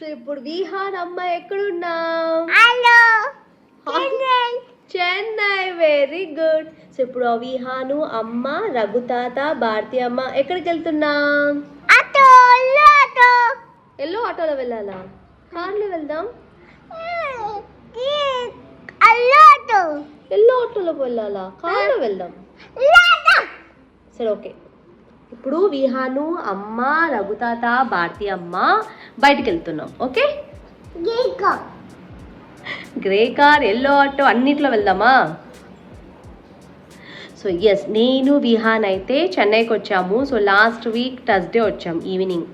So ఇప్పుడు విహాన్ అమ్మ ఎక్కడున్నాం? చెన్నై. Very good. సో ఇప్పుడు విహాను అమ్మ, రఘుతాత, భారతి అమ్మ ఎక్కడికి వెళ్తున్నాం? ఎల్లో ఆటోలో వెళ్ళాలా? కార్లో వెళ్దాం. ఎల్లో ఆటోలో వెళ్ళాలా? కార్లో వెళ్దాం. సరే ఓకే. ఇప్పుడు విహాను అమ్మ, రఘుతాత, భారతి అమ్మ బయటికి వెళ్తున్నాం. Okay, grey car, yellow auto అన్నిట్లో వెళ్దామా? సో ఎస్, నేను విహాన్ అయితే చెన్నైకి వచ్చాము. సో లాస్ట్ వీక్ థర్స్డే వచ్చాం ఈవినింగ్.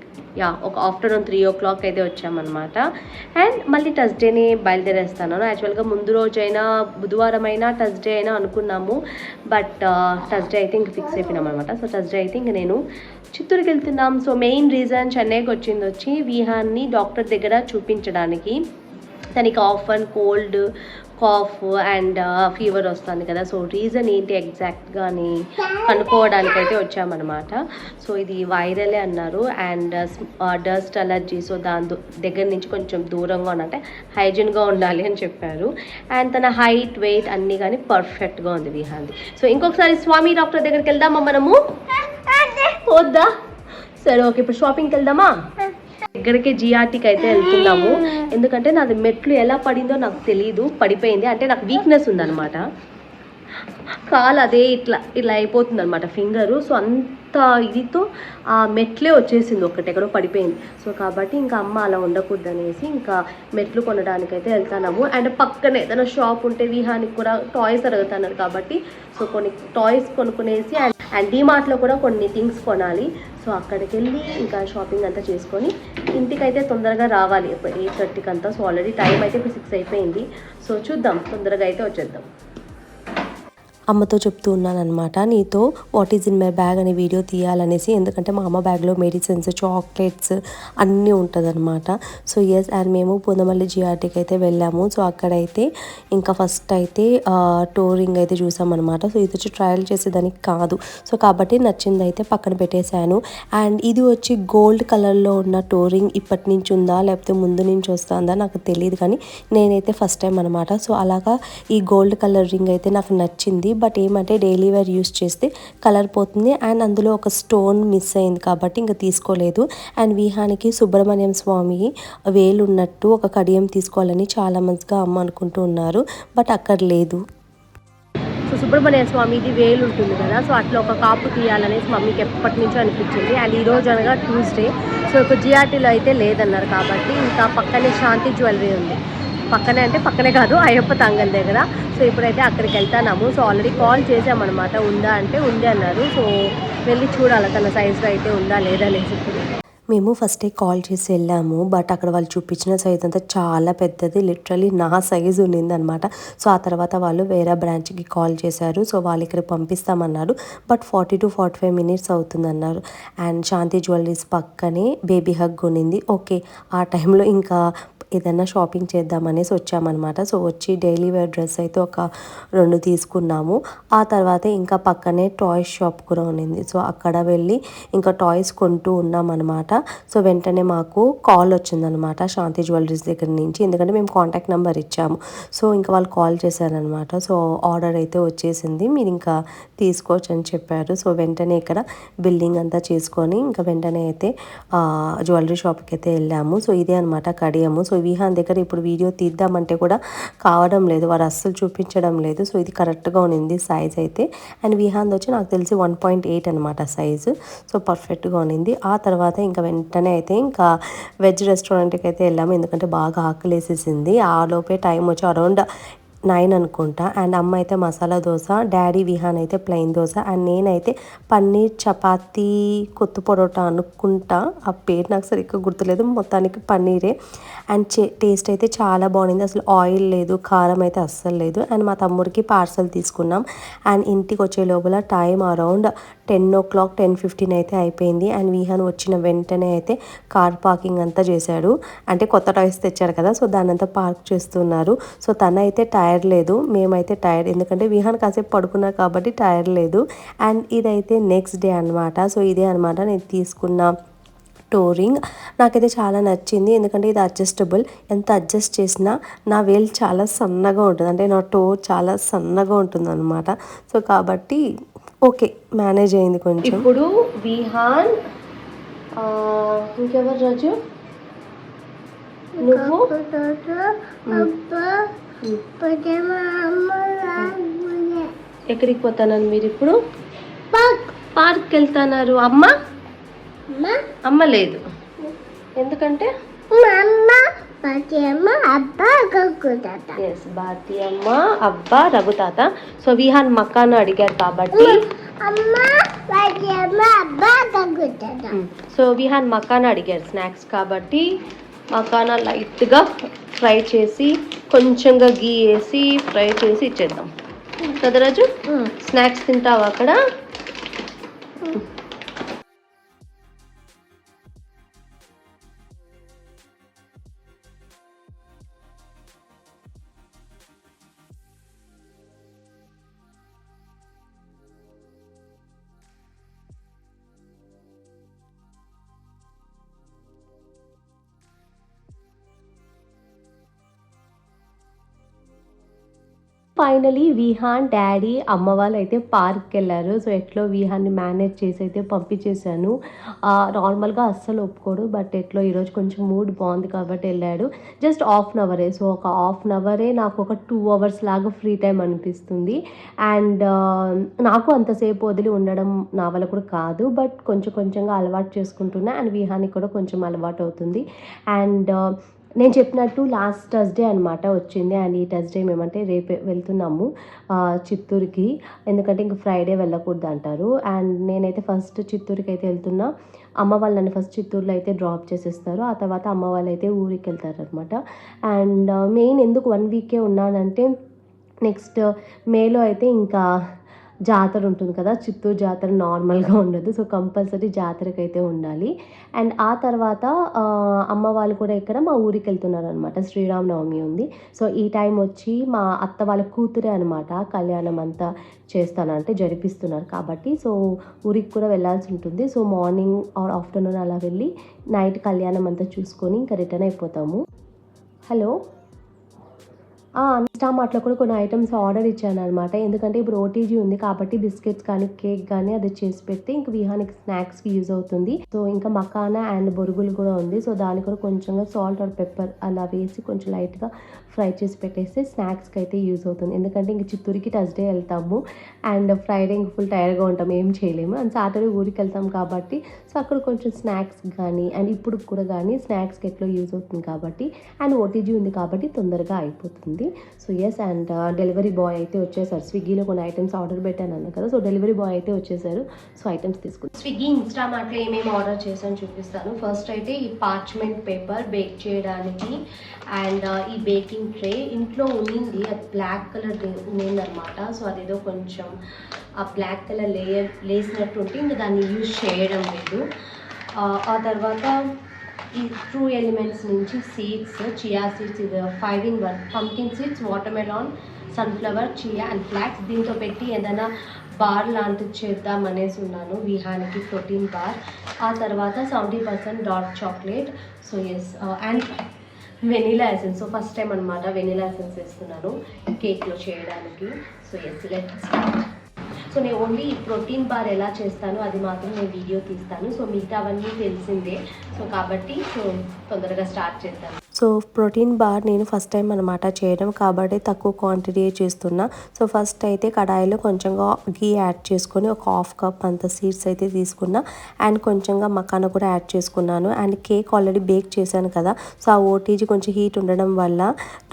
ఒక ఆఫ్టర్నూన్ 3 o'clock అయితే వచ్చామన్నమాట. అండ్ మళ్ళీ థర్స్డేనే బయలుదేరేస్తాను. యాక్చువల్గా ముందు రోజైనా బుధవారం అయినా థర్స్డే అయినా అనుకున్నాము, బట్ థర్స్డే అయితే ఇంక ఫిక్స్ అయిపోయినాం అనమాట. సో థర్స్డే అయితే ఇంక నేను చిత్తూరుకి వెళ్తున్నాం. సో మెయిన్ రీజన్ చెన్నైకి వచ్చి విహాన్ని డాక్టర్ దగ్గర చూపించడానికి. తనకి ఆఫ్ and cold, cough and fever వస్తుంది కదా. సో రీజన్ ఏంటి ఎగ్జాక్ట్గా అని కనుక్కోవడానికి అయితే వచ్చామన్నమాట. సో ఇది వైరలే అన్నారు అండ్ డస్ట్ అలర్జీ. సో దాని దగ్గర నుంచి కొంచెం దూరంగా ఉన్నట్టే హైజీన్గా ఉండాలి అని చెప్పారు. అండ్ తన హైట్, వెయిట్ అన్నీ కానీ పర్ఫెక్ట్గా ఉంది విహాన్ది. సో ఇంకొకసారి స్వామి డాక్టర్ దగ్గరికి వెళ్దామా మనము? వద్దా? సరే ఓకే, ఇప్పుడు షాపింగ్కి వెళ్దామా? దగ్గరికి జిఆర్టీకి అయితే వెళ్తున్నాము. ఎందుకంటే నాది మెట్లు ఎలా పడిందో నాకు తెలియదు, పడిపోయింది. అంటే నాకు వీక్నెస్ ఉందన్నమాట, కాలు అదే ఇట్లా ఇలా అయిపోతుంది అనమాట ఫింగరు. సో అంత ఇదితో ఆ మెట్లే వచ్చేసింది, ఒకటి ఎక్కడో పడిపోయింది. సో కాబట్టి ఇంకా అమ్మ అలా ఉండకూడదు అనేసి ఇంకా మెట్లు కొనడానికైతే వెళ్తున్నాము. అండ్ పక్కనే ఏదైనా షాప్ ఉంటే విహానికి కూడా టాయ్స్ అడుగుతున్నారు కాబట్టి సో కొన్ని టాయ్స్ కొనుక్కునేసి అండ్ డీమార్ట్లో కూడా కొన్ని థింగ్స్ కొనాలి. సో అక్కడికి వెళ్ళి ఇంకా షాపింగ్ అంతా చేసుకొని ఇంటికైతే తొందరగా రావాలి 8:30కి అంతా. సో ఆల్రెడీ టైం అయితే ఇప్పుడు 6 అయిపోయింది. సో చూద్దాం, తొందరగా అయితే వచ్చేద్దాం. అమ్మతో చెప్తూ ఉన్నాను అనమాట, నీతో what is in my bag అనే వీడియో తీయాలనేసి. ఎందుకంటే మా అమ్మ బ్యాగ్లో మెడిసిన్స్, చాక్లెట్స్ అన్నీ ఉంటుంది అనమాట. సో ఎస్, అండ్ మేము పూనమల్లి జిఆర్టీకి అయితే వెళ్ళాము. సో అక్కడైతే ఇంకా ఫస్ట్ అయితే టోరింగ్ అయితే చూసామన్నమాట. సో ఇది వచ్చి ట్రయల్ చేసేదానికి కాదు. సో కాబట్టి నచ్చింది అయితే పక్కన పెట్టేశాను. అండ్ ఇది వచ్చి గోల్డ్ కలర్లో ఉన్న టోరింగ్ ఇప్పటి నుంచి ఉందా లేకపోతే ముందు నుంచి వస్తుందా నాకు తెలియదు, కానీ నేనైతే ఫస్ట్ టైం అనమాట. సో అలాగా ఈ గోల్డ్ కలర్ రింగ్ అయితే నాకు నచ్చింది. బట్ ఏమంటే డైలీ వేర్ యూస్ చేస్తే కలర్ పోతుంది అండ్ అందులో ఒక స్టోన్ మిస్ అయింది కాబట్టి ఇంకా తీసుకోలేదు. అండ్ విహానికి సుబ్రహ్మణ్యం స్వామి వేలు ఉన్నట్టు ఒక కడియం తీసుకోవాలని చాలా మంచిగా అమ్మ అనుకుంటూ ఉన్నారు, బట్ అక్కడ లేదు. సో సుబ్రహ్మణ్య స్వామిది వేలు ఉంటుంది కదా. సో అట్లా ఒక కాపు తీయాలనేసి మమ్మీకి ఎప్పటి నుంచో అనిపించింది. అండ్ ఈరోజు అనగా ట్యూస్డే. సో ఒక జిఆర్టీలో అయితే లేదన్నారు కాబట్టి ఇంకా పక్కనే శాంతి జ్యువెలరీ ఉంది. పక్కనే అంటే పక్కనే కాదు, అయ్యప్ప తంగల్ దగ్గర. సో ఇప్పుడైతే అక్కడికి వెళ్తున్నాము. సో ఆల్రెడీ కాల్ చేసామన్నమాట, ఉందా అంటే ఉంది అన్నారు. సో వెళ్ళి చూడాలి తన సైజులో అయితే ఉందా లేదా అనేసి. ఇప్పుడు మేము ఫస్టే కాల్ చేసి వెళ్ళాము, బట్ అక్కడ వాళ్ళు చూపించిన సైజ్ అంతా చాలా పెద్దది, లిటరలీ నా సైజు ఉన్నింది అనమాట. సో ఆ తర్వాత వాళ్ళు వేరే బ్రాంచ్కి కాల్ చేశారు. సో వాళ్ళు ఇక్కడ పంపిస్తామన్నారు, బట్ 40 to 45 minutes అవుతుందన్నారు. అండ్ శాంతి జ్యువెలరీస్ పక్కనే బేబీ హగ్ ఉన్నింది. ఓకే, ఆ టైంలో ఇంకా ఏదైనా షాపింగ్ చేద్దామనేసి వచ్చామన్నమాట. సో వచ్చి డైలీ వేర్ డ్రెస్ అయితే ఒక 2 తీసుకున్నాము. ఆ తర్వాత ఇంకా పక్కనే టాయ్స్ షాప్ కూడా ఉన్నింది. సో అక్కడ వెళ్ళి ఇంకా టాయ్స్ కొంటూ ఉన్నామన్నమాట. సో వెంటనే మాకు కాల్ వచ్చిందనమాట శాంతి జ్యువెలరీస్ దగ్గర నుంచి, ఎందుకంటే మేము కాంటాక్ట్ నెంబర్ ఇచ్చాము. సో ఇంకా వాళ్ళు కాల్ చేశారనమాట. సో ఆర్డర్ అయితే వచ్చేసింది, మీరు ఇంకా తీసుకోవచ్చు అని చెప్పారు. సో వెంటనే ఇక్కడ బిల్లింగ్ అంతా చేసుకొని ఇంకా వెంటనే అయితే జ్యువెలరీ షాప్కి అయితే వెళ్ళాము. సో ఇదే అనమాట కడియము. సో విహాన్ దగ్గర ఇప్పుడు వీడియో తీద్దామంటే కూడా కావడం లేదు, వారు అస్సలు చూపించడం లేదు. సో ఇది కరెక్ట్గా ఉన్నింది సైజ్ అయితే. అండ్ విహాన్ వచ్చి నాకు తెలిసి 1.8 అనమాట సైజు. సో పర్ఫెక్ట్గా ఉన్నింది. ఆ తర్వాత ఇంకా వెంటనే అయితే ఇంకా వెజ్ రెస్టారెంట్కి అయితే వెళ్ళాము, ఎందుకంటే బాగా ఆకలేసేసింది. ఆ లోపే టైం వచ్చి అరౌండ్ 9 అనుకుంటా. అండ్ అమ్మ అయితే మసాలా దోశ, డాడీ విహాన్ అయితే ప్లెయిన్ దోశ, అండ్ నేనైతే పన్నీర్ చపాతీ కొత్త పొరోటా అనుకుంటా, ఆ పేరు నాకు సరిగ్గా గుర్తులేదు, మొత్తానికి పన్నీరే. అండ్ టేస్ట్ అయితే చాలా బాగుంది, అసలు ఆయిల్ లేదు, కారం అయితే అస్సలు లేదు. అండ్ మా తమ్ముడికి పార్సల్ తీసుకున్నాం. అండ్ ఇంటికి వచ్చే లోపల టైం అరౌండ్ 10 o'clock 10:15 అయితే అయిపోయింది. అండ్ విహాన్ వచ్చిన వెంటనే అయితే కార్ పార్కింగ్ అంతా చేశాడు, అంటే కొత్త టాయ్స్ తెచ్చారు కదా, సో దాన్ని అంతా పార్క్ చేస్తున్నారు. సో తన అయితే టైర్ లేదు, మేమైతే టైర్, ఎందుకంటే విహాన్ కాసేపు పడుకున్నారు కాబట్టి టైర్ లేదు. అండ్ ఇదైతే నెక్స్ట్ డే అనమాట. సో ఇదే అనమాట నేను తీసుకున్న టోరింగ్. నాకైతే చాలా నచ్చింది, ఎందుకంటే ఇది అడ్జస్టబుల్. ఎంత అడ్జస్ట్ చేసినా నా వేలు చాలా సన్నగా ఉంటుంది, అంటే నా టో చాలా సన్నగా ఉంటుంది అనమాట. సో కాబట్టి ఓకే, మేనేజ్ అయింది కొంచెం. ఇప్పుడు విహాన్, ఇంకెవరు రాజు, నువ్వు, ఎక్కడికి పోతున్నారు మీరు ఇప్పుడు? పార్క్ వెళ్తున్నారు. అమ్మ అమ్మ లేదు, ఎందుకంటే ఎస్ భారతి అమ్మ, అబ్బా, రఘుతాత. సో విహాన్ మకాను అడిగారు కాబట్టి, సో విహాన్ మకానా అడిగారు స్నాక్స్ కాబట్టి మకానా లైట్గా ఫ్రై చేసి కొంచెంగా గీ వేసి ఫ్రై చేసి ఇచ్చేద్దాం కదా రాజు. స్నాక్స్ తింటావా అక్కడ? ఫైనలీ విహాన్ డాడీ అమ్మ వాళ్ళు అయితే పార్క్కి వెళ్ళారు. సో ఎట్లో విహాన్ని మేనేజ్ చేసి అయితే పంపించేశాను. నార్మల్గా అస్సలు ఒప్పుకోడు, బట్ ఎట్లో ఈరోజు కొంచెం మూడ్ బాగుంది కాబట్టి వెళ్ళాడు. జస్ట్ హాఫ్ అన్ అవరే, సో ఒక హాఫ్ అన్ అవరే నాకు ఒక 2 hours లాగా ఫ్రీ టైం అనిపిస్తుంది. అండ్ నాకు అంతసేపు వదిలి ఉండడం నా వల్ల కూడా కాదు, బట్ కొంచెం కొంచెంగా అలవాటు చేసుకుంటున్నా. అండ్ విహానికి కూడా కొంచెం అలవాటు అవుతుంది. అండ్ నేను చెప్పినట్టు లాస్ట్ థర్స్డే అనమాట వచ్చింది. అండ్ ఈ థర్స్డే మేమంటే రేపు వెళ్తున్నాము చిత్తూరుకి, ఎందుకంటే ఇంక ఫ్రైడే వెళ్ళకూడదు అంటారు. అండ్ నేనైతే ఫస్ట్ చిత్తూరుకి అయితే వెళ్తున్నా. అమ్మ వాళ్ళు నన్ను ఫస్ట్ చిత్తూరులో అయితే డ్రాప్ చేసేస్తారు, ఆ తర్వాత అమ్మ వాళ్ళు అయితే ఊరికి వెళ్తారు అనమాట. అండ్ మెయిన్ ఎందుకు 1 week ఉన్నానంటే, నెక్స్ట్ మేలో అయితే ఇంకా జాతర ఉంటుంది కదా, చిత్తూరు జాతర నార్మల్గా ఉండదు. సో కంపల్సరీ జాతరకి అయితే ఉండాలి. అండ్ ఆ తర్వాత అమ్మ వాళ్ళు కూడా ఇక్కడ మా ఊరికి వెళ్తున్నారు అనమాట. శ్రీరామనవమి ఉంది. సో ఈ టైం వచ్చి మా అత్త వాళ్ళ కూతురే అనమాట కళ్యాణం అంతా చేస్తానంటే జరిపిస్తున్నారు కాబట్టి, సో ఊరికి కూడా వెళ్ళాల్సి ఉంటుంది. సో మార్నింగ్ ఆర్ ఆఫ్టర్నూన్ అలా వెళ్ళి నైట్ కళ్యాణం అంతా చూసుకొని ఇంకా రిటర్న్ అయిపోతాము. హలో, ఇన్స్టామార్ట్లో కూడా కొన్ని ఐటమ్స్ ఆర్డర్ ఇచ్చాను అనమాట. ఎందుకంటే ఇప్పుడు ఓటీజీ ఉంది కాబట్టి బిస్కెట్స్ కానీ కేక్ కానీ అది చేసి పెడితే ఇంక విహానికి స్నాక్స్కి యూజ్ అవుతుంది. సో ఇంకా మకానా అండ్ బొరుగులు కూడా ఉంది. సో దాన్ని కూడా కొంచెంగా సాల్ట్ ఆర్ పెప్పర్ అలా వేసి కొంచెం లైట్గా ఫ్రై చేసి పెట్టేస్తే స్నాక్స్కి అయితే యూజ్ అవుతుంది. ఎందుకంటే ఇంక చిత్తూరుకి థర్స్డే వెళ్తాము అండ్ ఫ్రైడే ఇంక ఫుల్ టైర్డ్గా ఉంటాము, ఏం చేయలేము. అండ్ సాటర్డే ఊరికి వెళ్తాం కాబట్టి సో అక్కడ కొంచెం స్నాక్స్ కానీ అండ్ ఇప్పుడు కూడా కానీ స్నాక్స్కి ఎట్లా యూజ్ అవుతుంది కాబట్టి, అండ్ ఓటీజీ ఉంది కాబట్టి తొందరగా అయిపోతుంది. So yes, and delivery boy అయితే వచ్చేసారు. స్విగ్గీలో కొన్ని ఐటమ్స్ ఆర్డర్ పెట్టాను అన్న కదా, సో డెలివరీ బాయ్ అయితే వచ్చేసారు. సో ఐటమ్స్ తీసుకుంటాను. స్విగ్గీ ఇన్స్టామార్ట్లో ఏమేమి ఆర్డర్ చేశాను చూపిస్తాను. ఫస్ట్ అయితే ఈ పార్చ్మెంట్ పేపర్ బేక్ చేయడానికి అండ్ ఈ బేకింగ్ ట్రే ఇంట్లో ఉండింది, అది బ్లాక్ కలర్ ఉండిందనమాట. సో అదేదో కొంచెం ఆ బ్లాక్ కలర్ లేయర్ లేసినట్టు ఉంటే ఇంకా దాన్ని యూజ్ చేయడం లేదు. ఆ తర్వాత ఈ ట్రూ ఎలిమెంట్స్ నుంచి సీడ్స్, చియా సీడ్స్, ఇది 5 in 1 pumpkin seeds, watermelon, sunflower, chia and flax. దీంతో పెట్టి ఏదైనా బార్ లాంటిది చేద్దాం అనేసి ఉన్నాను విహానికి, ప్రోటీన్ బార్. ఆ తర్వాత 70% dark chocolate. So yes, and vanilla essence. So first time అనమాట వెనీలా ఎసెన్స్ వేస్తున్నాను కేక్లో చేయడానికి. So yes, let's start. So నేను ఓన్లీ ప్రోటీన్ బార్ ఎలా చేస్తానో అది మాత్రం నేను వీడియో తీస్తాను. సో మిగతావన్నీ తెలిసిందే. సో కాబట్టి సో తొందరగా స్టార్ట్ చేద్దాం. సో ప్రోటీన్ బార్ నేను ఫస్ట్ టైం అనమాట చేయడం కాబట్టి తక్కువ క్వాంటిటీ చేస్తున్నా. సో ఫస్ట్ అయితే కడాయిలో కొంచెంగా గీ యాడ్ చేసుకొని ఒక 1/2 cup అంత సీడ్స్ అయితే తీసుకున్నా. అండ్ కొంచెంగా మకానా కూడా యాడ్ చేసుకున్నాను. అండ్ కేక్ ఆల్రెడీ బేక్ చేశాను కదా, సో ఆ ఓటీజీ కొంచెం హీట్ ఉండడం వల్ల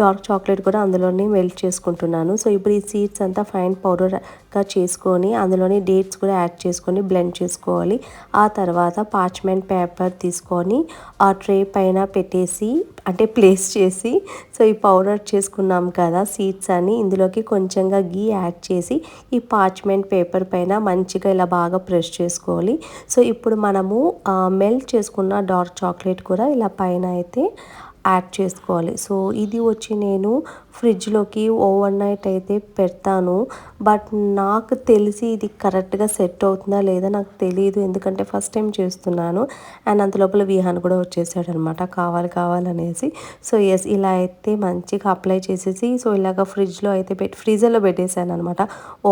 డార్క్ చాక్లెట్ కూడా అందులోనే మెల్ట్ చేసుకుంటున్నాను. సో ఇప్పుడు ఈ సీడ్స్ అంతా ఫైన్ పౌడర్గా చేసుకొని అందులోని డేట్స్ కూడా యాడ్ చేసుకొని బ్లెండ్ చేసుకోవాలి. ఆ తర్వాత పార్చ్మెంట్ పేపర్ తీసుకొని ఆ ట్రే పైన పెట్టేసి అంటే ప్లేస్ చేసి, సో ఈ పౌడర్ చేసుకున్నాం కదా సీడ్స్ అని ఇందులోకి కొంచెంగా గీ యాడ్ చేసి ఈ పార్చ్మెంట్ పేపర్ పైన మంచిగా ఇలా బాగా ప్రెస్ చేసుకోవాలి. సో ఇప్పుడు మనము మెల్ట్ చేసుకున్న డార్క్ చాక్లెట్ కూడా ఇలా పైన అయితే యాడ్ చేసుకోవాలి. సో ఇది వచ్చి నేను ఫ్రిడ్జ్లోకి ఓవర్ నైట్ అయితే పెడతాను. బట్ నాకు తెలిసి ఇది కరెక్ట్గా సెట్ అవుతుందా లేదా నాకు తెలియదు, ఎందుకంటే ఫస్ట్ టైం చేస్తున్నాను. అండ్ అంత లోపల విహాన్ కూడా వచ్చేసాడనమాట కావాలనేసి. సో ఎస్, ఇలా అయితే మంచిగా అప్లై చేసేసి సో ఇలాగ ఫ్రిడ్జ్లో అయితే ఫ్రీజర్లో పెట్టేశాను అనమాట.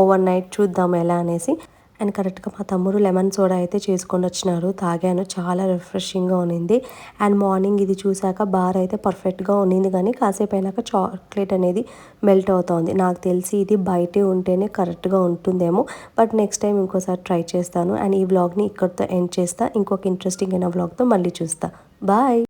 ఓవర్ నైట్ చూద్దాం ఎలా అనేసి. అండ్ కరెక్ట్గా మా తమ్ముడు లెమన్ సోడా అయితే చేసుకొని వచ్చినారు, తాగాను, చాలా రిఫ్రెషింగ్గా ఉన్నింది. అండ్ మార్నింగ్ ఇది చూసాక బార్ అయితే పర్ఫెక్ట్గా ఉన్నింది, కానీ కాసేపు అయినాక చాక్లెట్ అనేది మెల్ట్ అవుతుంది. నాకు తెలిసి ఇది బయటే ఉంటేనే కరెక్ట్గా ఉంటుందేమో, బట్ నెక్స్ట్ టైం ఇంకోసారి ట్రై చేస్తాను. అండ్ ఈ వ్లాగ్ని ఇక్కడితో ఎండ్ చేస్తా. ఇంకొక ఇంట్రెస్టింగ్ అయిన వ్లాగ్తో మళ్ళీ చూస్తా. బాయ్.